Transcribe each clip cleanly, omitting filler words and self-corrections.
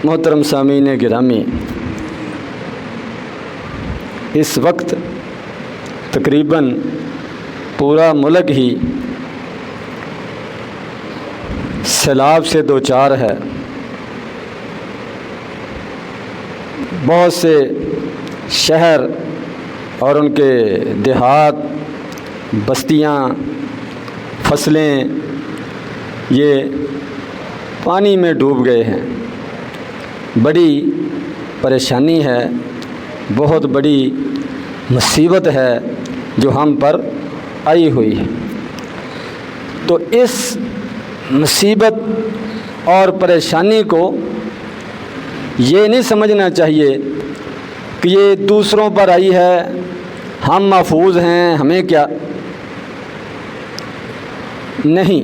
محترم سامعین گرامی، اس وقت تقریباً پورا ملک ہی سیلاب سے دوچار ہے۔ بہت سے شہر اور ان کے دیہات، بستیاں، فصلیں یہ پانی میں ڈوب گئے ہیں۔ بڑی پریشانی ہے، بہت بڑی مصیبت ہے جو ہم پر آئی ہوئی ہے۔ تو اس مصیبت اور پریشانی کو یہ نہیں سمجھنا چاہیے کہ یہ دوسروں پر آئی ہے، ہم محفوظ ہیں، ہمیں کیا، نہیں،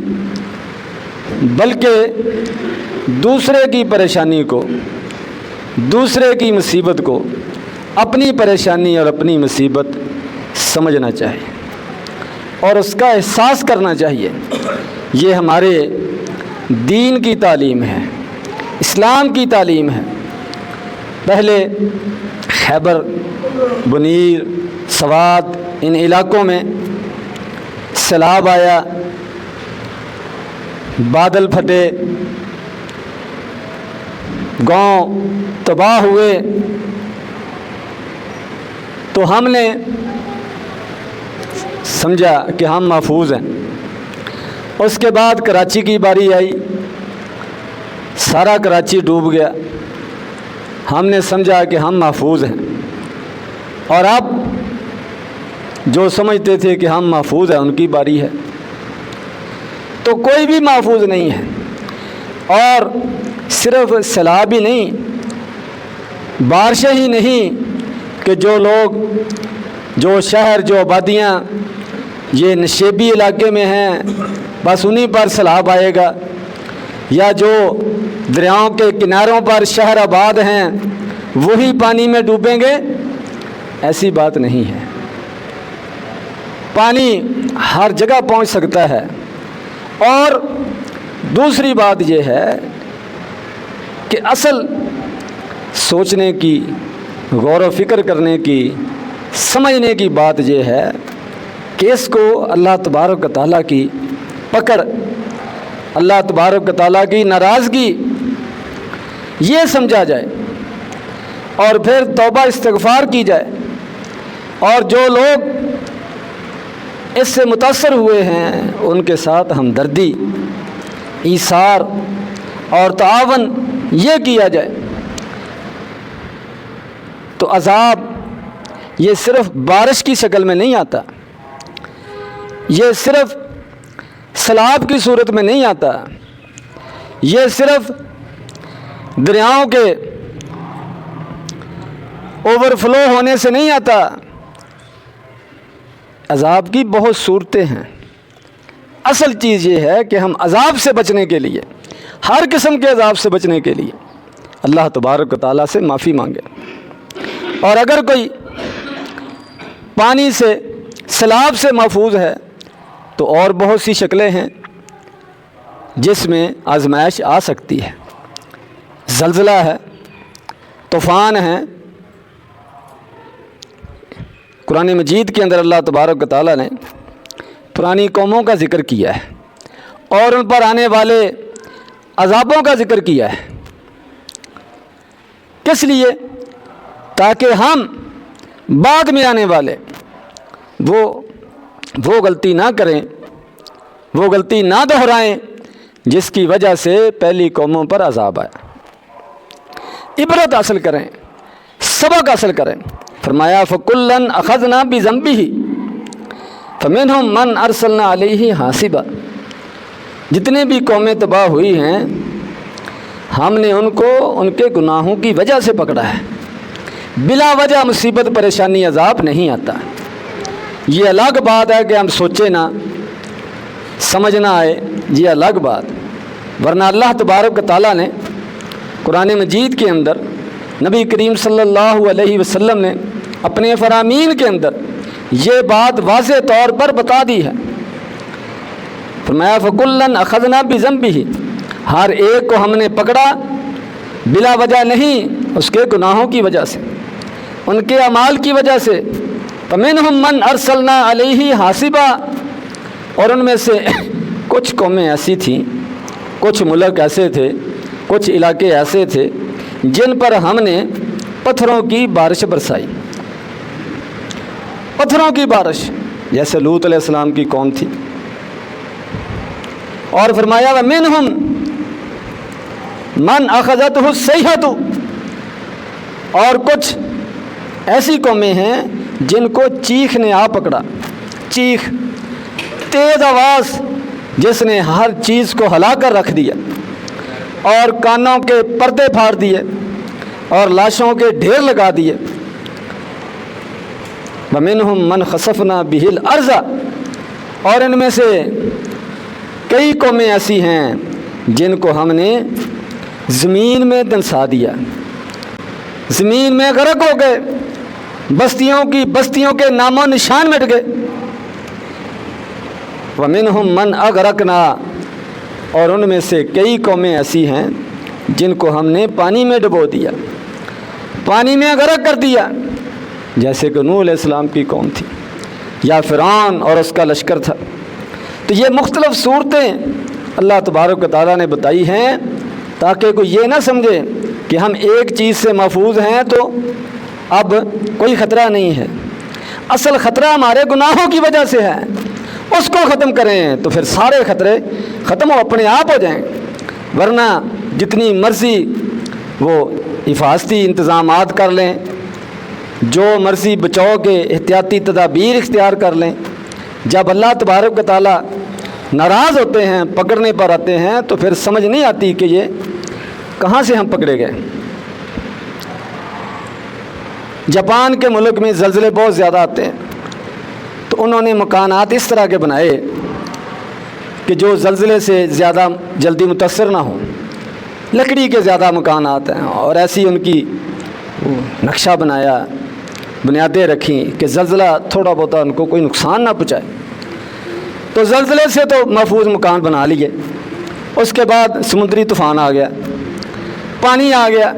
بلکہ دوسرے کی پریشانی کو، دوسرے کی مصیبت کو اپنی پریشانی اور اپنی مصیبت سمجھنا چاہیے اور اس کا احساس کرنا چاہیے۔ یہ ہمارے دین کی تعلیم ہے، اسلام کی تعلیم ہے۔ پہلے خیبر، بنیر، سوات، ان علاقوں میں سیلاب آیا، بادل پھٹے، گاؤں تباہ ہوئے، تو ہم نے سمجھا کہ ہم محفوظ ہیں۔ اس کے بعد کراچی کی باری آئی، سارا کراچی ڈوب گیا، ہم نے سمجھا کہ ہم محفوظ ہیں۔ اور اب جو سمجھتے تھے کہ ہم محفوظ ہیں ان کی باری ہے، تو کوئی بھی محفوظ نہیں ہے۔ اور صرف سیلاب ہی نہیں، بارشیں ہی نہیں کہ جو لوگ، جو شہر، جو آبادیاں یہ نشیبی علاقے میں ہیں بس انہی پر سیلاب آئے گا، یا جو دریاؤں کے کناروں پر شہر آباد ہیں وہی پانی میں ڈوبیں گے، ایسی بات نہیں ہے۔ پانی ہر جگہ پہنچ سکتا ہے۔ اور دوسری بات یہ ہے کہ اصل سوچنے کی، غور و فکر کرنے کی، سمجھنے کی بات یہ ہے کہ اس کو اللہ تبارک و تعالیٰ کی پکڑ، اللہ تبارک و تعالیٰ کی ناراضگی یہ سمجھا جائے، اور پھر توبہ استغفار کی جائے، اور جو لوگ اس سے متاثر ہوئے ہیں ان کے ساتھ ہمدردی، ایثار اور تعاون یہ کیا جائے۔ تو عذاب یہ صرف بارش کی شکل میں نہیں آتا، یہ صرف سیلاب کی صورت میں نہیں آتا، یہ صرف دریاؤں کے اوور فلو ہونے سے نہیں آتا۔ عذاب کی بہت صورتیں ہیں۔ اصل چیز یہ ہے کہ ہم عذاب سے بچنے کے لیے، ہر قسم کے عذاب سے بچنے کے لیے اللہ تبارک و تعالیٰ سے معافی مانگے۔ اور اگر کوئی پانی سے، سیلاب سے محفوظ ہے تو اور بہت سی شکلیں ہیں جس میں آزمائش آ سکتی ہے۔ زلزلہ ہے، طوفان ہے۔ قرآن مجید کے اندر اللہ تبارک و تعالیٰ نے پرانی قوموں کا ذکر کیا ہے اور ان پر آنے والے عذابوں کا ذکر کیا ہے۔ کس لیے؟ تاکہ ہم بعد میں آنے والے وہ غلطی نہ کریں، وہ غلطی نہ دہرائیں جس کی وجہ سے پہلی قوموں پر عذاب آیا۔ عبرت حاصل کریں، سبق حاصل کریں۔ فرمایا فَكُلًّا أَخَذْنَا بِذَنبِهِ فَمِنْهُمْ مَنْ أَرْسَلْنَا عَلَيْهِ حَاصِبًا۔ جتنے بھی قومیں تباہ ہوئی ہیں ہم نے ان کو ان کے گناہوں کی وجہ سے پکڑا ہے۔ بلا وجہ مصیبت، پریشانی، عذاب نہیں آتا۔ یہ الگ بات ہے کہ ہم سوچے نہ، سمجھ نہ آئے، یہ الگ بات۔ ورنہ اللہ تبارک و تعالیٰ نے قرآن مجید کے اندر، نبی کریم صلی اللہ علیہ وسلم نے اپنے فرامین کے اندر یہ بات واضح طور پر بتا دی ہے۔ فرمایا فَكُلًّا أَخَذْنَا بِذَنبِهِ، ہر ایک کو ہم نے پکڑا بلا وجہ نہیں، اس کے گناہوں کی وجہ سے، ان کے اعمال کی وجہ سے۔ فمنہم من ارسلنا علیہ حاصبا، اور ان میں سے کچھ قومیں ایسی تھیں، کچھ ملک ایسے تھے، کچھ علاقے ایسے تھے جن پر ہم نے پتھروں کی بارش برسائی، پتھروں کی بارش، جیسے لوط علیہ السلام کی قوم تھی۔ اور فرمایا ومنہم من اخذتہ الصیحۃ، اور کچھ ایسی قومیں ہیں جن کو چیخ نے آ پکڑا، چیخ، تیز آواز جس نے ہر چیز کو ہلا کر رکھ دیا اور کانوں کے پردے پھاڑ دیے اور لاشوں کے ڈھیر لگا دیے۔ ومنہم من خسفنا بہ الارض، اور ان میں سے کئی قومیں ایسی ہیں جن کو ہم نے زمین میں دنسا دیا، زمین میں غرق ہو گئے، بستیوں کے نام و نشان مٹ گئے۔ ومنہم من اغرقنا، اور ان میں سے کئی قومیں ایسی ہیں جن کو ہم نے پانی میں ڈبو دیا، پانی میں غرق کر دیا، جیسے کہ نوح علیہ السلام کی قوم تھی یا فرعون اور اس کا لشکر تھا۔ تو یہ مختلف صورتیں اللہ تبارک و تعالیٰ نے بتائی ہیں تاکہ کوئی یہ نہ سمجھے کہ ہم ایک چیز سے محفوظ ہیں تو اب کوئی خطرہ نہیں ہے۔ اصل خطرہ ہمارے گناہوں کی وجہ سے ہے، اس کو ختم کریں تو پھر سارے خطرے ختم اپنے آپ ہو جائیں، ورنہ جتنی مرضی وہ حفاظتی انتظامات کر لیں، جو مرضی بچاؤ کے احتیاطی تدابیر اختیار کر لیں، جب اللہ تبارک و تعالیٰ ناراض ہوتے ہیں، پکڑنے پر آتے ہیں، تو پھر سمجھ نہیں آتی کہ یہ کہاں سے ہم پکڑے گئے۔ جاپان کے ملک میں زلزلے بہت زیادہ آتے ہیں، تو انہوں نے مکانات اس طرح کے بنائے کہ جو زلزلے سے زیادہ جلدی متاثر نہ ہوں، لکڑی کے زیادہ مکانات ہیں، اور ایسی ان کی نقشہ بنایا، بنیادیں رکھیں کہ زلزلہ تھوڑا بہت ان کو کوئی نقصان نہ پہنچائے۔ تو زلزلے سے تو محفوظ مکان بنا لیے، اس کے بعد سمندری طوفان آ گیا، پانی آ گیا،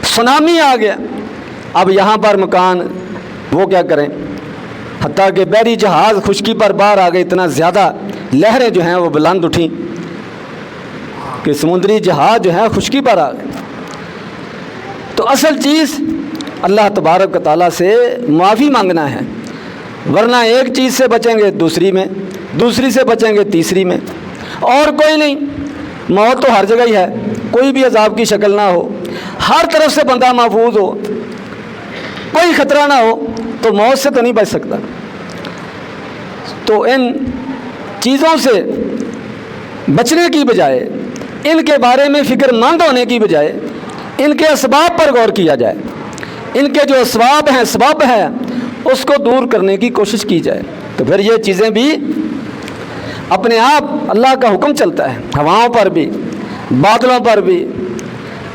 سونامی آ گیا، اب یہاں پر مکان وہ کیا کریں، حتیٰ کہ بحری جہاز خشکی پر باہر آ گئے، اتنا زیادہ لہریں جو ہیں وہ بلند اٹھیں کہ سمندری جہاز جو ہے خشکی پر آ گئے۔ تو اصل چیز اللہ تبارک و تعالیٰ سے معافی مانگنا ہے، ورنہ ایک چیز سے بچیں گے دوسری میں، دوسری سے بچیں گے تیسری میں، اور کوئی نہیں۔ موت تو ہر جگہ ہی ہے، کوئی بھی عذاب کی شکل نہ ہو، ہر طرف سے بندہ محفوظ ہو، کوئی خطرہ نہ ہو تو موت سے تو نہیں بچ سکتا۔ تو ان چیزوں سے بچنے کی بجائے، ان کے بارے میں فکر مند ہونے کی بجائے، ان کے اسباب پر غور کیا جائے، ان کے جو اسباب ہیں، سبب ہے، اس کو دور کرنے کی کوشش کی جائے، تو پھر یہ چیزیں بھی اپنے آپ اللہ کا حکم چلتا ہے، ہواؤں پر بھی، بادلوں پر بھی،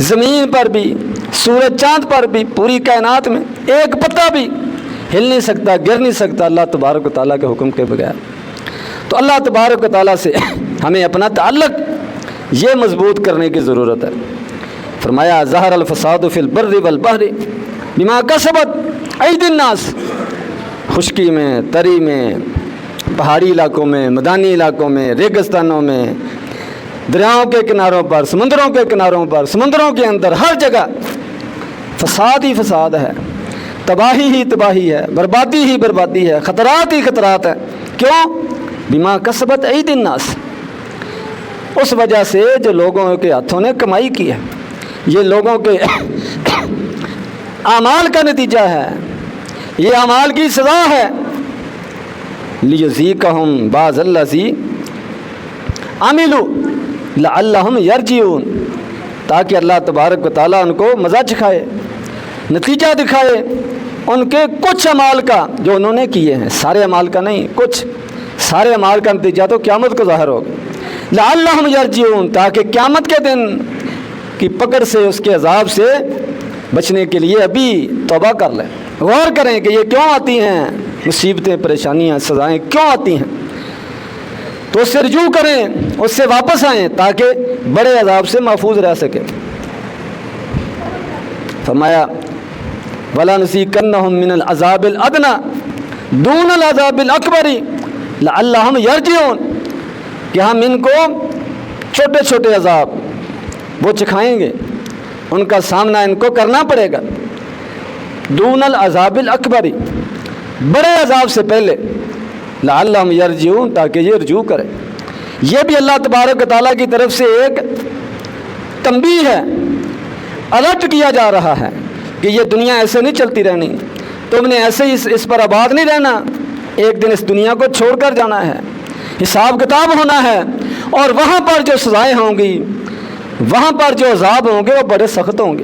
زمین پر بھی، سورج چاند پر بھی، پوری کائنات میں ایک پتا بھی ہل نہیں سکتا، گر نہیں سکتا اللہ تبارک و تعالیٰ کے حکم کے بغیر۔ تو اللہ تبارک و تعالیٰ سے ہمیں اپنا تعلق یہ مضبوط کرنے کی ضرورت ہے۔ فرمایا ظہر الفساد فی البر والبحر بما کسبت ایدی الناس، خشکی میں، تری میں، پہاڑی علاقوں میں، میدانی علاقوں میں، ریگستانوں میں، دریاؤں کے کناروں پر، سمندروں کے کناروں پر، سمندروں کے اندر، ہر جگہ فساد ہی فساد ہے، تباہی ہی تباہی ہے، بربادی ہی بربادی ہے، خطرات ہی خطرات ہیں۔ کیوں؟ بما کسبت ایدی الناس، اس وجہ سے جو لوگوں کے ہاتھوں نے کمائی کی ہے، یہ لوگوں کے اعمال کا نتیجہ ہے، یہ اعمال کی سزا ہے۔ لیذیقہم بعض الذی عملوا لعلہم یرجعون، تاکہ اللہ تبارک و تعالیٰ ان کو مزہ چکھائے، نتیجہ دکھائے ان کے کچھ اعمال کا جو انہوں نے کیے ہیں، سارے اعمال کا نہیں، کچھ، سارے اعمال کا نتیجہ تو قیامت کو ظاہر ہوگا۔ لعلہم یرجعون، تاکہ قیامت کے دن کی پکڑ سے، اس کے عذاب سے بچنے کے لیے ابھی توبہ کر لیں، غور کریں کہ یہ کیوں آتی ہیں مصیبتیں، پریشانیاں، سزائیں کیوں آتی ہیں، تو اس سے رجوع کریں، اس سے واپس آئیں تاکہ بڑے عذاب سے محفوظ رہ سکیں۔ فرمایا وَلَنُذِيقَنَّهُم مِّنَ الْعَذَابِ الْأَدْنَىٰ دُونَ الْعَذَابِ الْأَكْبَرِ لَعَلَّهُمْ يَرْجِعُونَ کہ ہم ان کو چھوٹے چھوٹے عذاب وہ چکھائیں گے، ان کا سامنا ان کو کرنا پڑے گا، دون العذاب الاکبر بڑے عذاب سے پہلے، لعلہم یرجعون تاکہ یہ رجوع کرے۔ یہ بھی اللہ تبارک و تعالیٰ کی طرف سے ایک تنبیہ ہے، الرٹ کیا جا رہا ہے کہ یہ دنیا ایسے نہیں چلتی رہنی، تم نے ایسے ہی اس پر آباد نہیں رہنا، ایک دن اس دنیا کو چھوڑ کر جانا ہے، حساب کتاب ہونا ہے، اور وہاں پر جو سزائیں ہوں گی، وہاں پر جو عذاب ہوں گے وہ بڑے سخت ہوں گے۔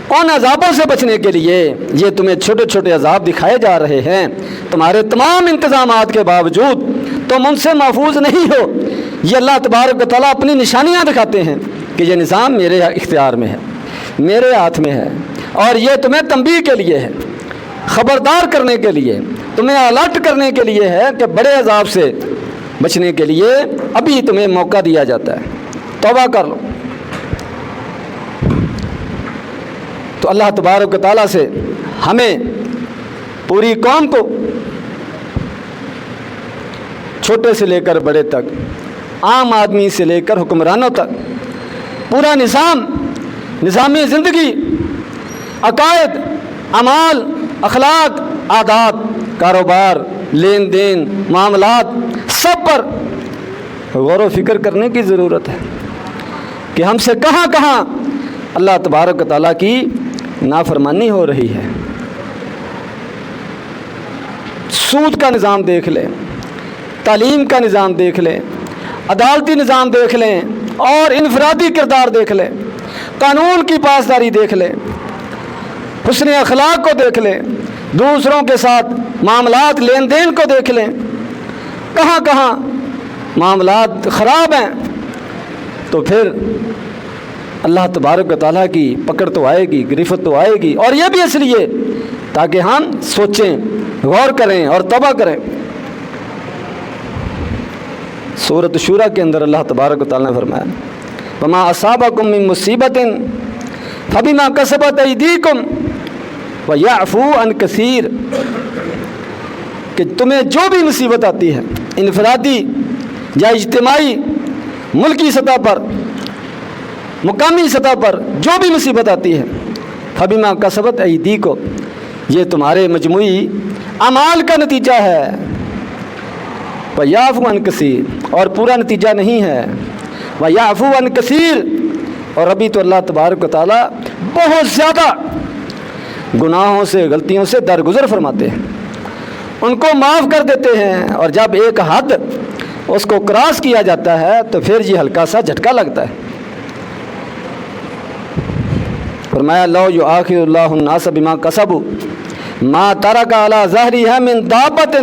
ان عذابوں سے بچنے کے لیے یہ تمہیں چھوٹے چھوٹے عذاب دکھائے جا رہے ہیں، تمہارے تمام انتظامات کے باوجود تم ان سے محفوظ نہیں ہو۔ یہ اللہ تبارک و تعالیٰ اپنی نشانیاں دکھاتے ہیں کہ یہ نظام میرے اختیار میں ہے، میرے ہاتھ میں ہے، اور یہ تمہیں تنبیہ کے لیے ہے، خبردار کرنے کے لیے، تمہیں الرٹ کرنے کے لیے ہے کہ بڑے عذاب سے بچنے کے لیے ابھی تمہیں موقع دیا جاتا ہے، توبہ کر لو۔ تو اللہ تبارک و تعالیٰ سے ہمیں پوری قوم کو چھوٹے سے لے کر بڑے تک، عام آدمی سے لے کر حکمرانوں تک، پورا نظام زندگی، عقائد، اعمال، اخلاق، عادات، کاروبار، لین دین، معاملات، سب پر غور و فکر کرنے کی ضرورت ہے کہ ہم سے کہاں کہاں اللہ تبارک و تعالیٰ کی نافرمانی ہو رہی ہے۔ سود کا نظام دیکھ لیں، تعلیم کا نظام دیکھ لیں، عدالتی نظام دیکھ لیں، اور انفرادی کردار دیکھ لیں، قانون کی پاسداری دیکھ لیں، حسن اخلاق کو دیکھ لیں، دوسروں کے ساتھ معاملات لین دین کو دیکھ لیں، کہاں کہاں معاملات خراب ہیں، تو پھر اللہ تبارک و تعالیٰ کی پکڑ تو آئے گی، گرفت تو آئے گی، اور یہ بھی اس لیے تاکہ ہم سوچیں، غور کریں اور توبہ کریں۔ سورۃ شورى کے اندر اللہ تبارک و تعالیٰ نے فرمایا وما اصابکم من مصیبت فبما کسبت ایدیکم ویعفو عن کثیر، کہ تمہیں جو بھی مصیبت آتی ہے، انفرادی یا اجتماعی، ملکی سطح پر، مقامی سطح پر جو بھی مصیبت آتی ہے، فبما کسبت ایدیکم، یہ تمہارے مجموعی اعمال کا نتیجہ ہے، وَيَعْفُو عَنْ كَثِيرٍ، اور پورا نتیجہ نہیں ہے، وَيَعْفُو عَنْ كَثِيرٍ، اور ابھی تو اللہ تبارک و تعالیٰ بہت زیادہ گناہوں سے، غلطیوں سے درگزر فرماتے ہیں، ان کو معاف کر دیتے ہیں، اور جب ایک حد اس کو کراس کیا جاتا ہے تو پھر یہ ہلکا سا جھٹکا لگتا ہے۔ فرمایا لو یؤاخذ اللہ الناس بما کسبوا ما ترک علی ظہرها من دابۃ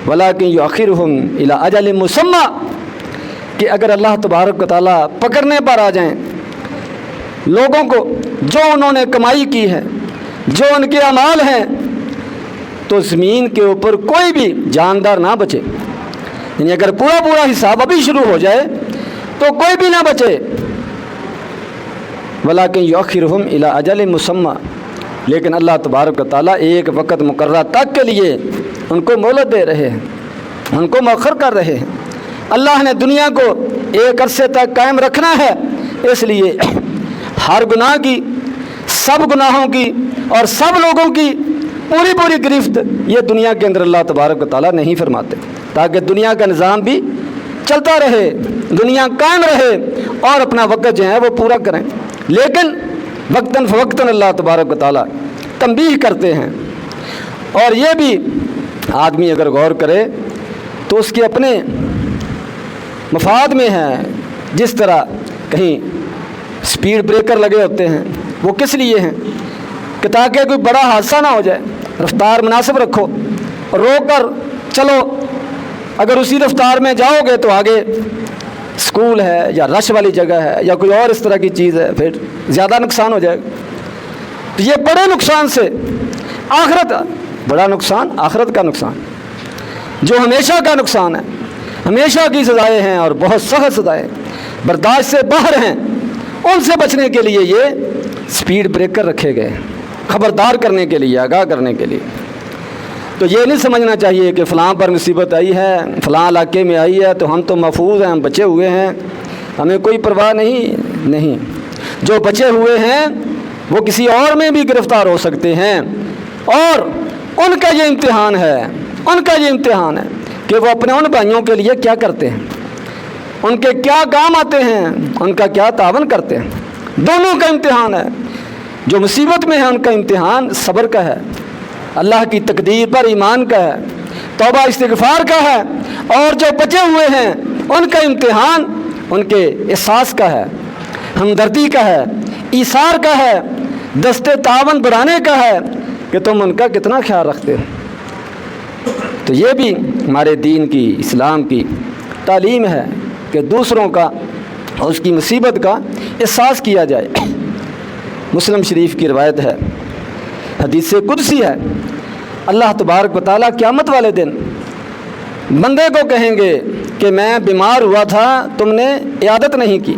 ولکن یؤخرهم الی اجل مسمى، کہ اگر اللہ تبارک و تعالیٰ پکڑنے پر آ جائیں لوگوں کو جو انہوں نے کمائی کی ہے، جو ان کے اعمال ہیں، تو زمین کے اوپر کوئی بھی جاندار نہ بچے، یعنی اگر پورا حساب ابھی شروع ہو جائے تو کوئی بھی نہ بچے، ولیکن یؤخرهم الی اجل مسمى، لیکن اللہ تبارک و تعالیٰ ایک وقت مقررہ تک کے لیے ان کو مہلت دے رہے ہیں، ان کو مؤخر کر رہے ہیں۔ اللہ نے دنیا کو ایک عرصے تک قائم رکھنا ہے، اس لیے ہر گناہ کی، سب گناہوں کی اور سب لوگوں کی پوری گرفت یہ دنیا کے اندر اللہ تبارک و تعالیٰ نہیں فرماتے، تاکہ دنیا کا نظام بھی چلتا رہے، دنیا قائم رہے، اور اپنا وقت جو ہے وہ پورا کریں، لیکن وقتاً فوقتاً اللہ تبارک و تعالیٰ تنبیہ کرتے ہیں۔ اور یہ بھی آدمی اگر غور کرے تو اس کے اپنے مفاد میں ہے، جس طرح کہیں سپیڈ بریکر لگے ہوتے ہیں، وہ کس لیے ہیں؟ کہ تاکہ کوئی بڑا حادثہ نہ ہو جائے، رفتار مناسب رکھو، روک کر چلو، اگر اسی رفتار میں جاؤ گے تو آگے اسکول ہے یا رش والی جگہ ہے یا کوئی اور اس طرح کی چیز ہے، پھر زیادہ نقصان ہو جائے گا۔ تو یہ بڑے نقصان سے آخرت، بڑا نقصان آخرت کا نقصان، جو ہمیشہ کا نقصان ہے، ہمیشہ کی سزائیں ہیں اور بہت سخت سزائیں برداشت سے باہر ہیں، ان سے بچنے کے لیے یہ سپیڈ بریکر رکھے گئے خبردار کرنے کے لیے، آگاہ کرنے کے لیے۔ تو یہ نہیں سمجھنا چاہیے کہ فلاں پر مصیبت آئی ہے، فلاں علاقے میں آئی ہے تو ہم تو محفوظ ہیں، ہم بچے ہوئے ہیں، ہمیں کوئی پرواہ نہیں۔ جو بچے ہوئے ہیں وہ کسی اور میں بھی گرفتار ہو سکتے ہیں، اور ان کا یہ امتحان ہے کہ وہ اپنے ان بھائیوں کے لیے کیا کرتے ہیں، ان کے کیا کام آتے ہیں، ان کا کیا تعاون کرتے ہیں۔ دونوں کا امتحان ہے۔ جو مصیبت میں ہے ان کا امتحان صبر کا ہے، اللہ کی تقدیر پر ایمان کا ہے، توبہ استغفار کا ہے، اور جو بچے ہوئے ہیں ان کا امتحان ان کے احساس کا ہے، ہمدردی کا ہے، ایثار کا ہے، دستے تعاون بڑھانے کا ہے کہ تم ان کا کتنا خیال رکھتے ہو۔ تو یہ بھی ہمارے دین کی، اسلام کی تعلیم ہے کہ دوسروں کا اور اس کی مصیبت کا احساس کیا جائے۔ مسلم شریف کی روایت ہے، حدیث قدسی ہے، اللہ تبارک و تعالیٰ قیامت والے دن بندے کو کہیں گے کہ میں بیمار ہوا تھا، تم نے عیادت نہیں کی،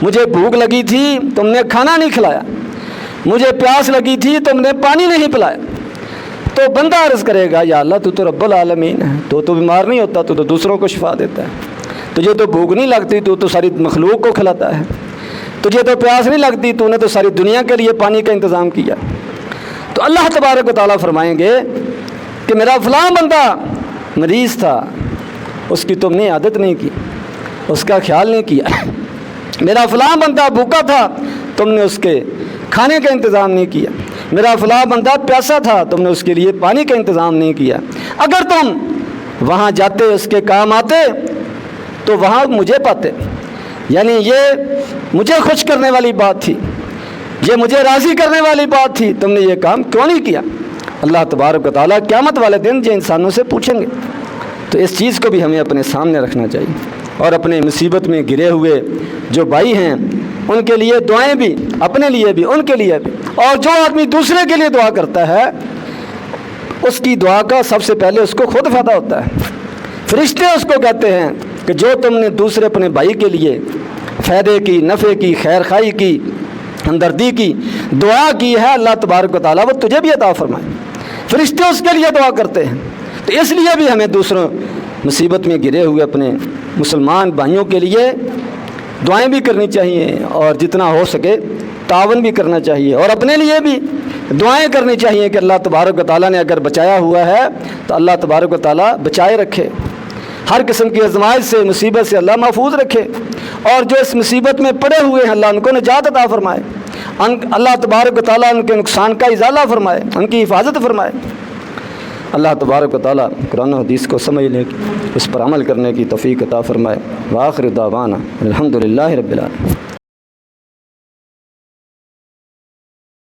مجھے بھوک لگی تھی، تم نے کھانا نہیں کھلایا، مجھے پیاس لگی تھی، تم نے پانی نہیں پلایا۔ تو بندہ عرض کرے گا یا اللہ تو رب العالمین ہے، تو بیمار نہیں ہوتا، تو دوسروں کو شفا دیتا ہے، تجھے تو بھوک نہیں لگتی، تو ساری مخلوق کو کھلاتا ہے، تجھے تو پیاس نہیں لگتی، تو نے تو ساری دنیا کے لیے پانی کا انتظام کیا۔ تو اللہ تبارک و تعالیٰ فرمائیں گے کہ میرا فلاں بندہ مریض تھا، اس کی تم نے عادت نہیں کی، اس کا خیال نہیں کیا۔ میرا فلاں بندہ بھوکا تھا، تم نے اس کے کھانے کا انتظام نہیں کیا۔ میرا فلاں بندہ پیاسا تھا، تم نے اس کے لیے پانی کا انتظام نہیں کیا۔ اگر تم وہاں جاتے، اس کے کام آتے، تو وہاں مجھے پاتے۔ یعنی یہ مجھے خوش کرنے والی بات تھی، یہ مجھے راضی کرنے والی بات تھی، تم نے یہ کام کیوں نہیں کیا؟ اللہ تبارک و تعالیٰ قیامت والے دن جو انسانوں سے پوچھیں گے۔ تو اس چیز کو بھی ہمیں اپنے سامنے رکھنا چاہیے، اور اپنے مصیبت میں گرے ہوئے جو بھائی ہیں ان کے لیے دعائیں بھی، اپنے لیے بھی، ان کے لیے بھی۔ اور جو آدمی دوسرے کے لیے دعا کرتا ہے اس کی دعا کا سب سے پہلے اس کو خود فائدہ ہوتا ہے۔ فرشتے اس کو کہتے ہیں کہ جو تم نے دوسرے اپنے بھائی کے لیے فائدے کی، نفع کی، خیر خواہی کی، ہمدردی کی دعا کی ہے، اللہ تبارک و تعالیٰ وہ تجھے بھی عطا فرمائے۔ فرشتے اس کے لیے دعا کرتے ہیں۔ تو اس لیے بھی ہمیں دوسروں مصیبت میں گرے ہوئے اپنے مسلمان بھائیوں کے لیے دعائیں بھی کرنی چاہیے، اور جتنا ہو سکے تعاون بھی کرنا چاہیے، اور اپنے لیے بھی دعائیں کرنی چاہیے کہ اللہ تبارک و تعالیٰ نے اگر بچایا ہوا ہے تو اللہ تبارک و تعالیٰ بچائے رکھے، ہر قسم کی آزمائش سے، مصیبت سے اللہ محفوظ رکھے، اور جو اس مصیبت میں پڑے ہوئے ہیں اللہ ان کو نجات عطا فرمائے، اللہ تبارک و تعالیٰ ان کے نقصان کا ازالہ فرمائے، ان کی حفاظت فرمائے۔ اللہ تبارک و تعالیٰ قرآن و حدیث کو سمجھنے کی، اس پر عمل کرنے کی توفیق عطا فرمائے۔ وآخر دعوانا الحمدللہ رب العالمین۔